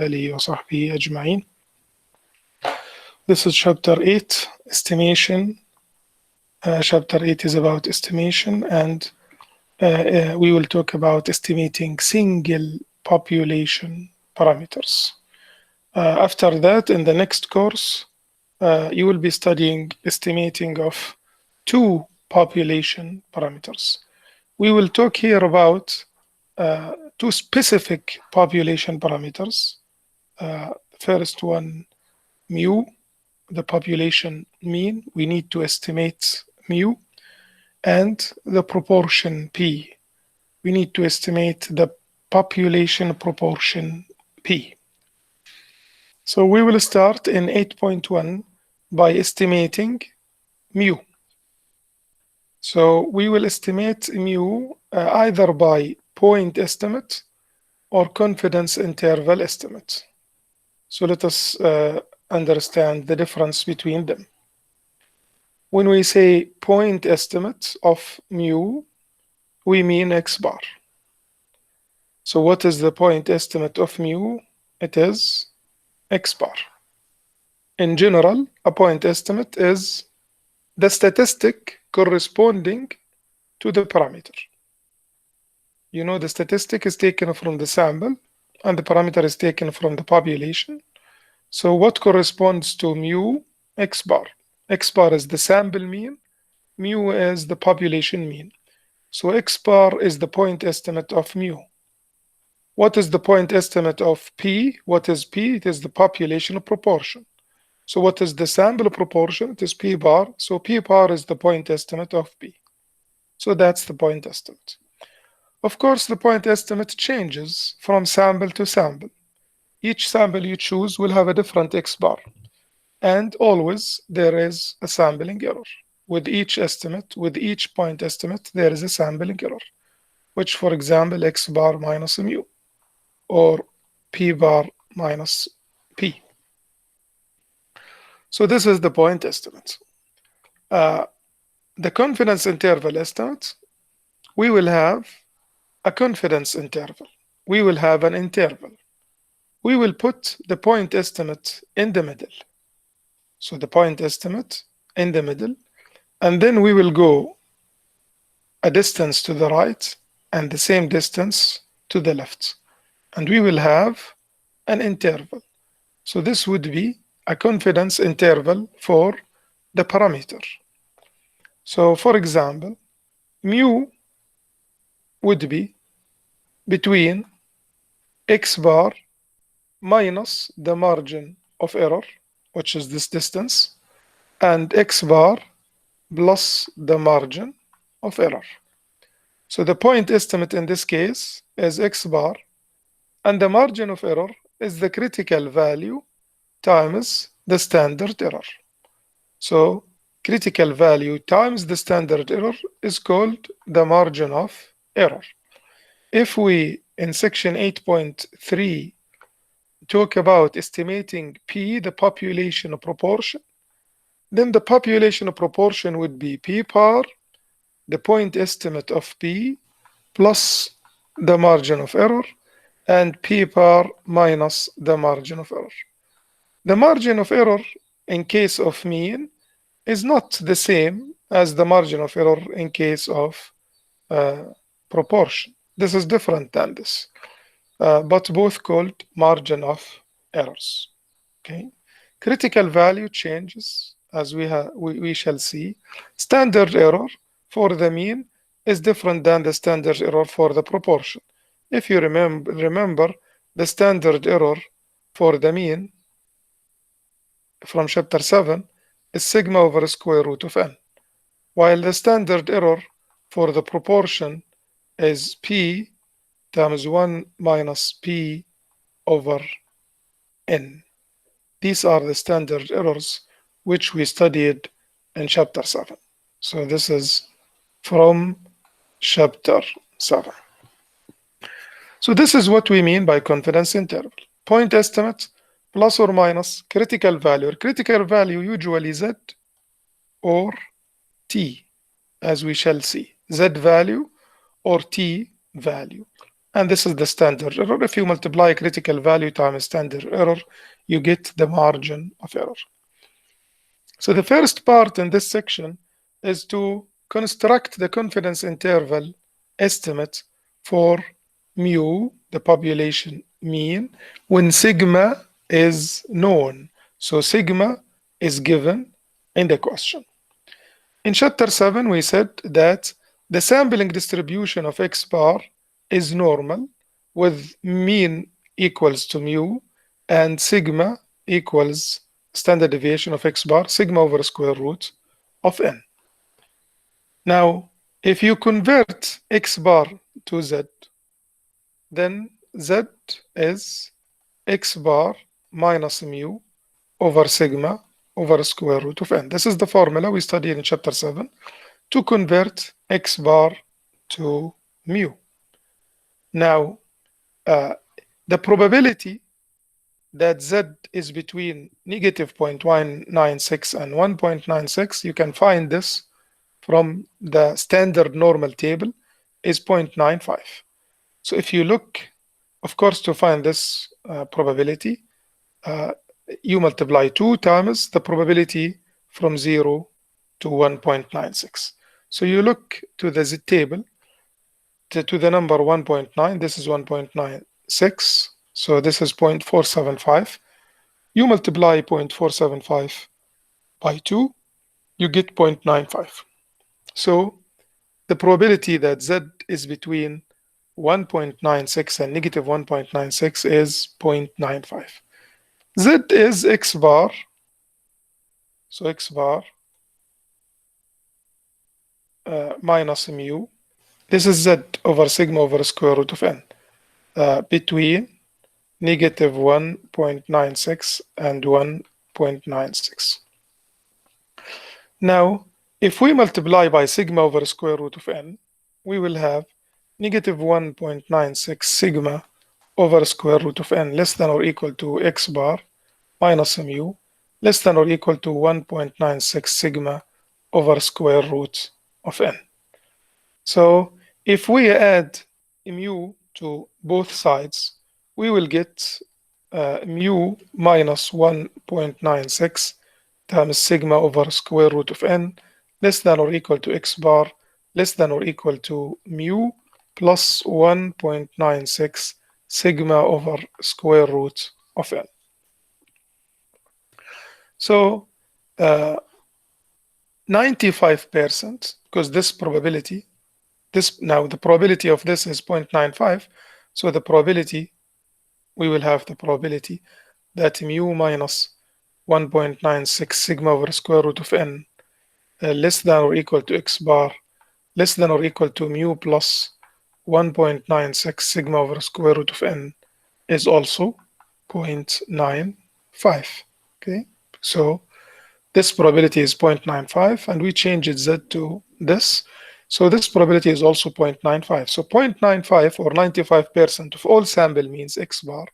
آله وصحبه أجمعين. This is chapter 8, estimation. Chapter 8 is about estimation, and we will talk about estimating single population parameters. After that, in the next course, you will be studying estimating of two population parameters. We will talk here about two specific population parameters. First one, mu, the population mean. We need to estimate mu, and the proportion p. We need to estimate the population proportion p. So we will start in 8.1 by estimating mu. So we will estimate mu either by point estimate or confidence interval estimate. So let us understand the difference between them. When we say point estimate of mu, we mean x bar. So what is the point estimate of mu? It is x bar. In general, a point estimate is the statistic corresponding to the parameter. You know, the statistic is taken from the sample and the parameter is taken from the population. So what corresponds to mu? X bar. X bar is the sample mean, mu is the population mean. So X bar is the point estimate of mu. What is the point estimate of P? What is P? It is the population proportion. So what is the sample proportion? It is P bar. So P bar is the point estimate of P. So that's the point estimate. Of course, the point estimate changes from sample to sample. Each sample you choose will have a different X bar. And always there is a sampling error. With each estimate, with each point estimate, there is a sampling error, which, for example, X bar minus mu, or P bar minus P. So this is the point estimate. The confidence interval estimate, we will have a confidence interval. We will have an interval. We will put the point estimate in the middle. So the point estimate in the middle, and then we will go a distance to the right and the same distance to the left. And we will have an interval. So this would be a confidence interval for the parameter. So for example, mu would be between X bar minus the margin of error, which is this distance, and X bar plus the margin of error. So the point estimate in this case is X bar, and the margin of error is the critical value times the standard error. So critical value times the standard error is called the margin of error. If we, in section 8.3, talk about estimating P, the population proportion, then the population proportion would be P bar, the point estimate of P, plus the margin of error, and P bar minus the margin of error. The margin of error in case of mean is not the same as the margin of error in case of proportion. This is different than this, but both called margin of errors. Okay, critical value changes as we shall see. Standard error for the mean is different than the standard error for the proportion. If you remember the standard error for the mean from chapter 7 is sigma over square root of n, while the standard error for the proportion is P times 1 minus P over n. These are the standard errors which we studied in chapter 7. So this is from chapter 7. So this is what we mean by confidence interval. Point estimate plus or minus critical value. Critical value usually Z or T, as we shall see. Z value or T value. and this is the standard error. If you multiply critical value times standard error, you get the margin of error. So the first part in this section is to construct the confidence interval estimate for mu, the population mean, when sigma is known. So sigma is given in the question. In chapter 7, we said that the sampling distribution of X bar is normal with mean equals to mu and sigma equals standard deviation of X bar, sigma over square root of n. Now, if you convert X bar to Z, then Z is X bar minus mu over sigma over square root of n. This is the formula we studied in chapter 7 to convert X bar to mu. Now, the probability that Z is between negative 0.196 and 1.96, you can find this from the standard normal table, is 0.95. So if you look, of course, to find this probability, you multiply 2 times the probability from 0 to 1.96. So you look to the Z table, to the number 1.9, this is 1.96, so this is 0.475. You multiply 0.475 by 2, you get 0.95. So the probability that Z is between 1.96 and negative 1.96 is 0.95. Z is X bar, so X bar minus mu. This is Z over sigma over square root of n between negative 1.96 and 1.96. Now, if we multiply by sigma over square root of n, we will have negative 1.96 sigma over square root of n less than or equal to X bar minus mu less than or equal to 1.96 sigma over square root of n. So if we add mu to both sides, we will get mu minus 1.96 times sigma over square root of n less than or equal to X bar less than or equal to mu plus 1.96 sigma over square root of n. So 95%, because this probability, now the probability of this is 0.95, so the probability, we will have the probability that mu minus 1.96 sigma over square root of n less than or equal to X bar less than or equal to mu plus 1.96 sigma over square root of n is also 0.95. Okay, so this probability is 0.95 and we changed Z to this. So this probability is also 0.95. So 0.95 or 95% of all sample means X bar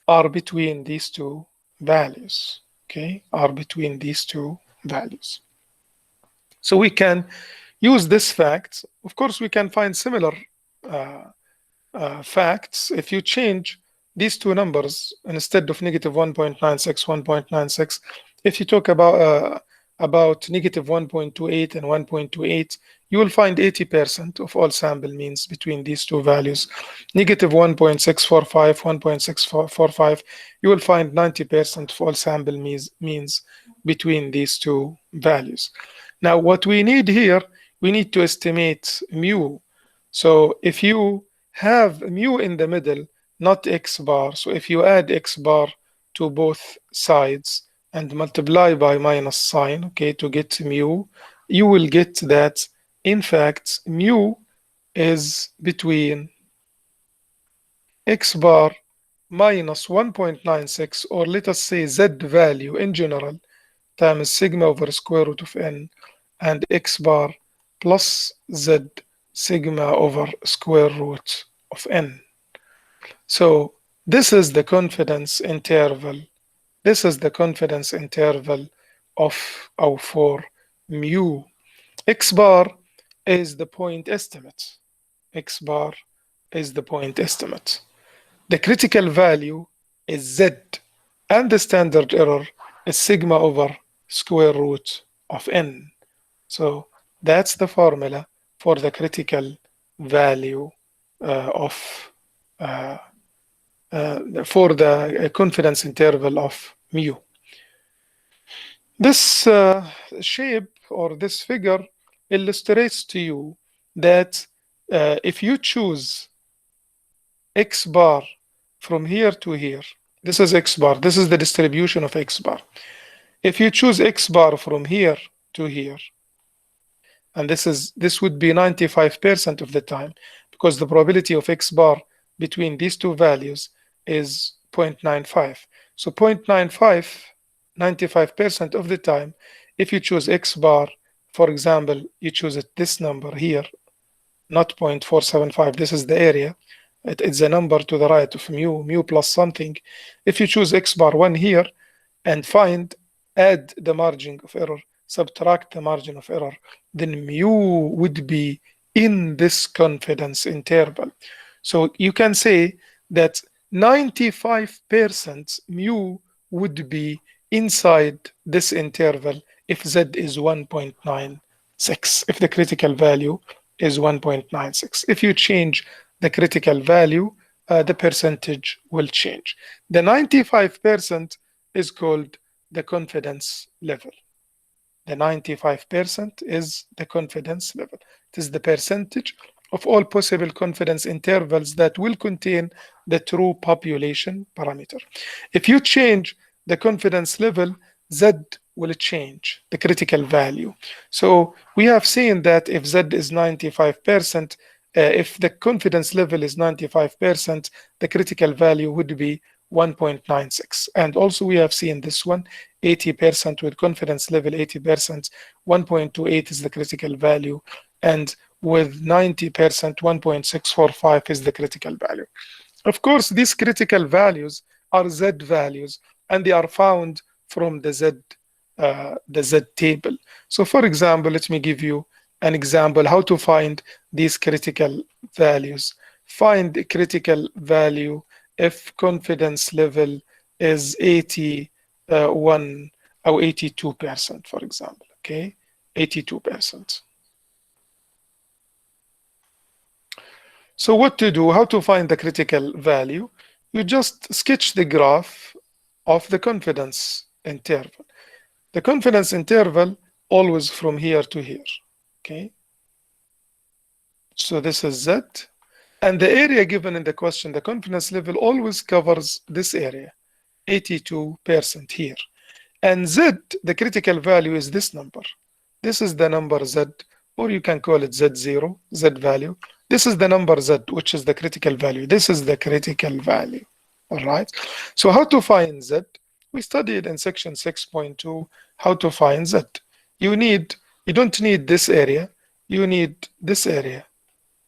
are between these two values. Okay, are between these two values. So we can use this fact. Of course, we can find similar facts if you change these two numbers instead of negative 1.96, 1.96. If you talk about negative 1.28 and 1.28, you will find 80% of all sample means between these two values. Negative 1.645, 1.645, you will find 90% of all sample means between these two values. Now, what we need here, we need to estimate mu. So if you have mu in the middle, not X bar, so if you add X bar to both sides and multiply by minus sign, okay, to get mu, you will get that, in fact, mu is between X bar minus 1.96, or let us say Z value in general, times sigma over square root of n, and X bar plus Z sigma over square root of n. So this is the confidence interval. This is the confidence interval of our for mu. X bar is the point estimate. X bar is the point estimate. The critical value is Z, and the standard error is sigma over square root of n. So that's the formula for the critical value of for the confidence interval of mu. This shape or this figure illustrates to you that if you choose x bar from here to here, this is x bar, this is the distribution of x bar. If you choose x bar from here to here, and this would be 95% of the time, because the probability of x bar between these two values is 0.95. So 0.95, 95% of the time, if you choose x bar, for example, you choose this number here, not 0.475, this is the area. It's a number to the right of mu plus something. If you choose x bar 1 here and add the margin of error, subtract the margin of error, then mu would be in this confidence interval. So you can say that 95% mu would be inside this interval if Z is 1.96, if the critical value is 1.96. If you change the critical value, the percentage will change. The 95% is called the confidence level. The 95% is the confidence level. It is the percentage of all possible confidence intervals that will contain the true population parameter. If you change the confidence level, Z will change the critical value. So we have seen that if Z is 95%, if the confidence level is 95%, the critical value would be 1.96. And also we have seen this one, 80% with confidence level 80%, 1.28 is the critical value, and with 90%, 1.645 is the critical value. Of course, these critical values are Z values, and they are found from the Z table. So for example, let me give you an example how to find these critical values. Find the critical value if confidence level is 81 or 82%, for example, okay? 82%. So what to do, how to find the critical value? You just sketch the graph of the confidence interval. The confidence interval always from here to here, okay? So this is Z, and the area given in the question, the confidence level always covers this area, 82% here. And Z, the critical value is this number. This is the number Z, or you can call it Z0, Z value. This is the number Z, which is the critical value. This is the critical value, all right? So how to find Z? We studied in section 6.2 how to find Z. You don't need this area, you need this area,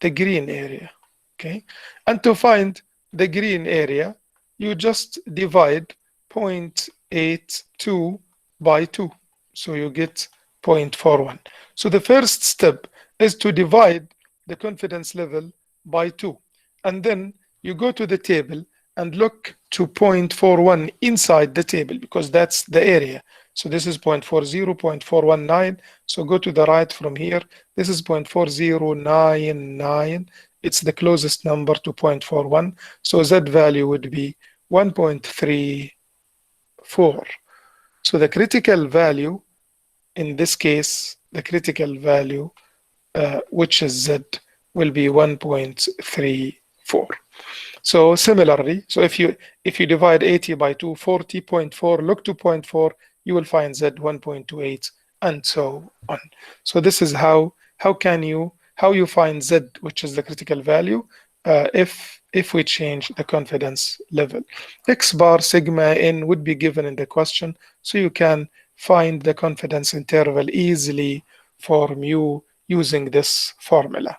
the green area, okay? And to find the green area, you just divide 0.82 by 2. So you get 0.41. So the first step is to divide the confidence level by 2. And then you go to the table and look to 0.41 inside the table, because that's the area. So this is 0.40, 0.419. So go to the right from here. This is 0.4099. It's the closest number to 0.41. So Z value would be 1.34. So the critical value, in this case, the critical value, which is Z, will be 1.34. So similarly, so if you divide 80 by 2, 40.4, look to 0.4, you will find Z 1.28, and so on. So this is how you find Z, which is the critical value, if we change the confidence level. X bar sigma n would be given in the question, so you can find the confidence interval easily for mu using this formula.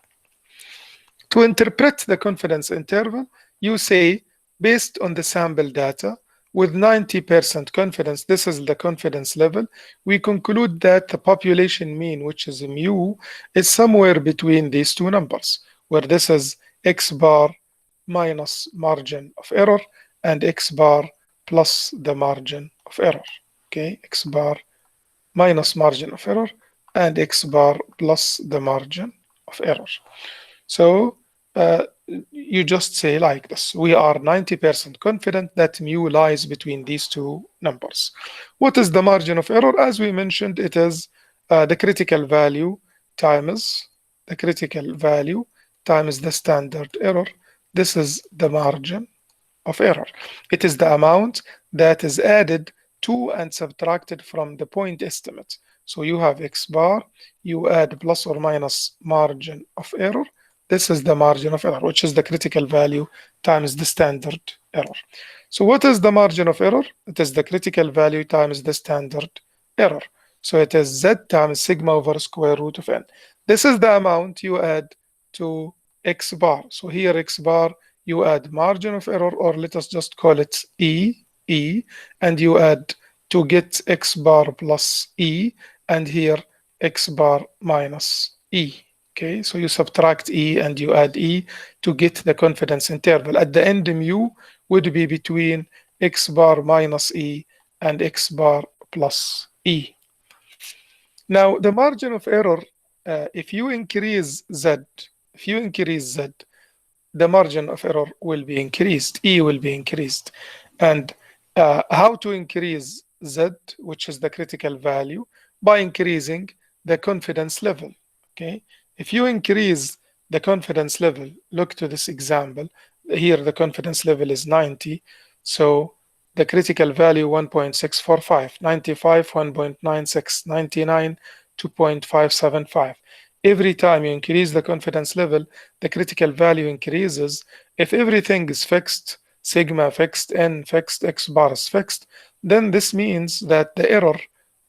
To interpret the confidence interval, you say, based on the sample data, with 90% confidence, this is the confidence level, we conclude that the population mean, which is mu, is somewhere between these two numbers, where this is x bar minus margin of error and x bar plus the margin of error. Okay, x bar minus margin of error and x bar plus the margin of error. So you just say like this: we are 90% confident that mu lies between these two numbers. What is the margin of error? As we mentioned, it is the critical value times the critical value times the standard error. This is the margin of error. It is the amount that is added to and subtracted from the point estimate. So you have x bar, you add plus or minus margin of error. This is the margin of error, which is the critical value times the standard error. So what is the margin of error? It is the critical value times the standard error. So it is z times sigma over square root of n. This is the amount you add to x bar. So here x bar, you add margin of error, or let us just call it E, and you add to get x bar plus E, and here x bar minus E. Okay, so you subtract E and you add E to get the confidence interval. At the end, mu would be between x bar minus E and x bar plus E. Now, the margin of error, if you increase Z, the margin of error will be increased, E will be increased. And how to increase Z, which is the critical value? By increasing the confidence level, okay? If you increase the confidence level, look to this example. Here the confidence level is 90, so the critical value 1.645, 95, 1.96, 99, 2.575. Every time you increase the confidence level, the critical value increases. If everything is fixed, sigma fixed, n fixed, x bar is fixed, then this means that the error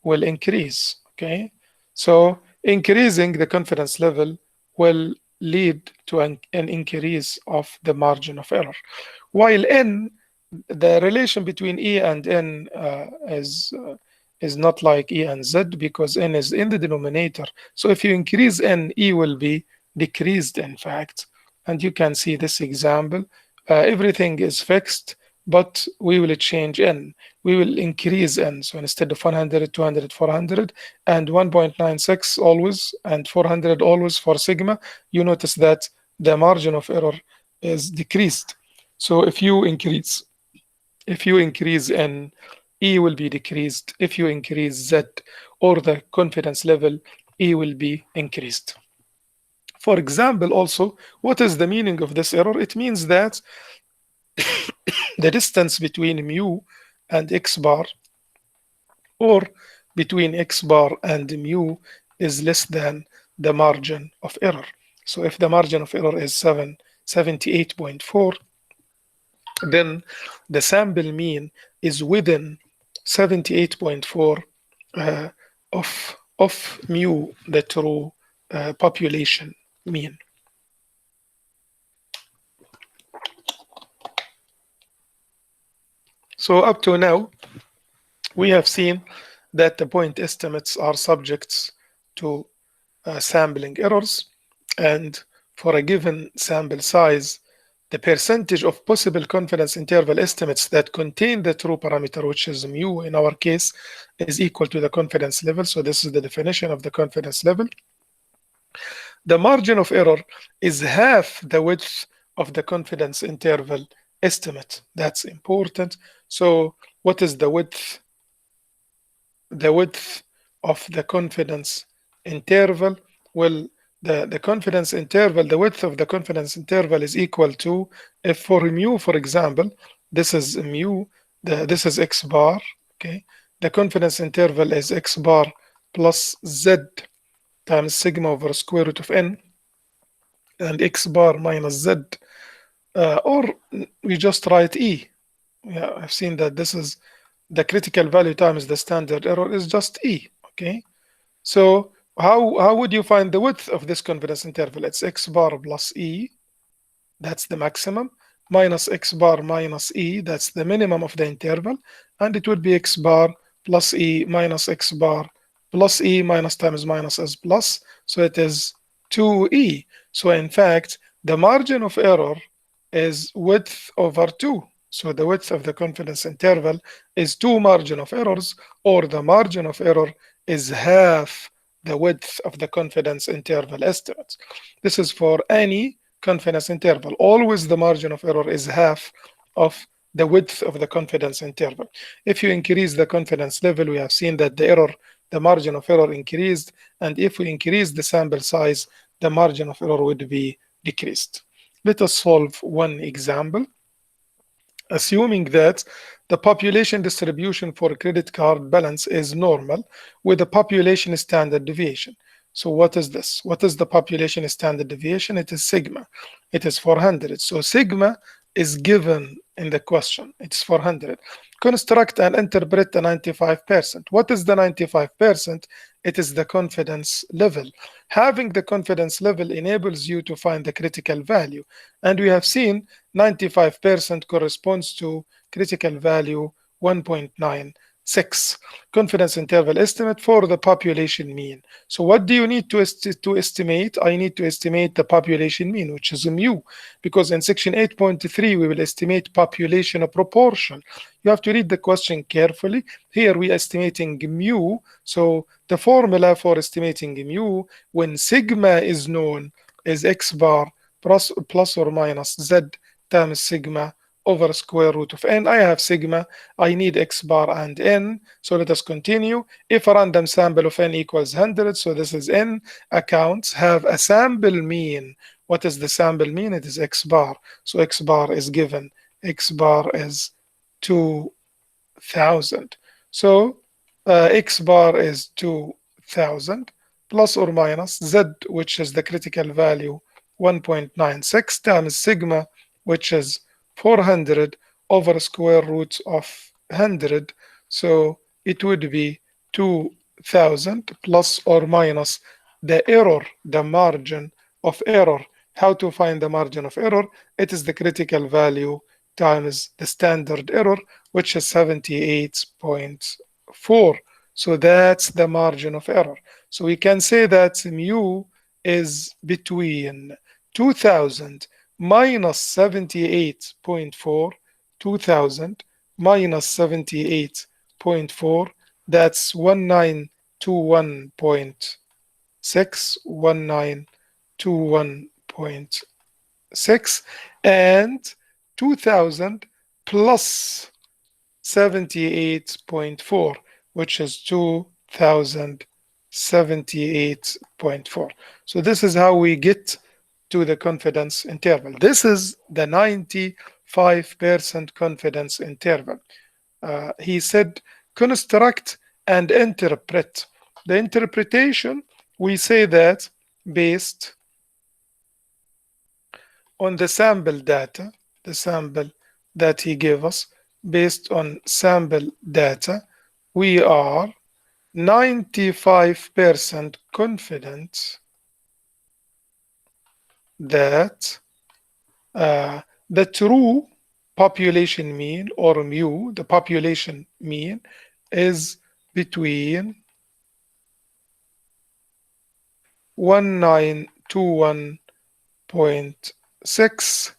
will increase, okay? So increasing the confidence level will lead to an increase of the margin of error. While n, the relation between E and n is not like E and Z, because n is in the denominator. So if you increase n, E will be decreased, in fact. And you can see this example. Everything is fixed, but we will change n. We will increase n. So instead of 100, 200, 400, and 1.96 always, and 400 always for sigma, you notice that the margin of error is decreased. So if you increase n, E will be decreased. If you increase Z or the confidence level, E will be increased. For example, also, what is the meaning of this error? It means that the distance between mu and x bar, or between x bar and mu, is less than the margin of error. So if the margin of error is 78.4, then the sample mean is within 78.4 of mu, the true population mean. So up to now, we have seen that the point estimates are subject to sampling errors, and for a given sample size, the percentage of possible confidence interval estimates that contain the true parameter, which is mu in our case, is equal to the confidence level. So this is the definition of the confidence level. The margin of error is half the width of the confidence interval estimate. That's important. So what is the width? The width of the confidence interval? Well, the confidence interval, the width of the confidence interval is equal to, if for mu, for example, this is mu, this is x bar, okay? The confidence interval is x bar plus z times sigma over square root of n, and x bar minus z, or we just write E. Yeah, I've seen that this is the critical value times the standard error is just E, okay? So how would you find the width of this confidence interval? It's x bar plus E, that's the maximum, minus x bar minus E, that's the minimum of the interval, and it would be x bar plus E minus x bar plus E, minus times minus is plus, so it is 2E. So in fact, The margin of error is width over 2. So the width of the confidence interval is 2 margin of errors, or the margin of error is half the width of the confidence interval estimates. This is for any confidence interval. Always the margin of error is half of the width of the confidence interval. If you increase the confidence level, we have seen that the margin of error increased, and if we increase the sample size, the margin of error would be decreased. Let us solve one example. Assuming that the population distribution for credit card balance is normal with a population standard deviation. So what is this? What is the population standard deviation? It is sigma. It is 400. So sigma is given in the question. It's 400. Construct and interpret the 95%. What is the 95%? It is the confidence level. Having the confidence level enables you to find the critical value. And we have seen 95% corresponds to critical value 1.96. Confidence interval estimate for the population mean. So what do you need to estimate? I need to estimate the population mean, which is mu, because in section 8.3 we will estimate population proportion. You have to read the question carefully. Here we are estimating mu. So the formula for estimating mu when sigma is known is x bar plus or minus z times sigma over square root of n. I have sigma, I need x bar and n. So let us continue. If a random sample of n equals 100, so this is n accounts have a sample mean. What is the sample mean? It is x bar. So x bar is given. X bar is 2000. So x bar is 2000 plus or minus z, which is the critical value 1.96 times sigma, which is 400 over square root of 100. So it would be 2000 plus or minus the error, the margin of error. How to find the margin of error? It is the critical value times the standard error, which is 78.4. So that's the margin of error. So we can say that mu is between 2000 minus 78.4, 2000 minus 78.4, that's 1921.6, 1921.6, and 2000 plus 78.4, which is 2078.4. So this is how we get to the confidence interval. This is the 95% confidence interval. He said construct and interpret. The interpretation, we say that based on the sample data, the sample that he gave us, based on sample data, we are 95% confident that the true population mean, or mu, the population mean, is between 1921.6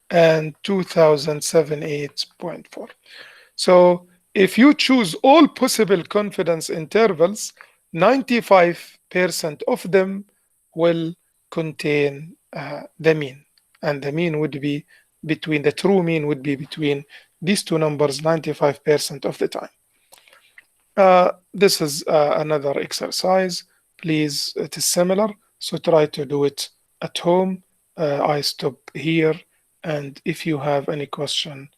and 2078.4. So if you choose all possible confidence intervals, 95% of them will contain the mean, and the mean would be between, the true mean would be between these two numbers 95% of the time. This is another exercise. Please, it is similar, so try to do it at home. I stop here, and if you have any question,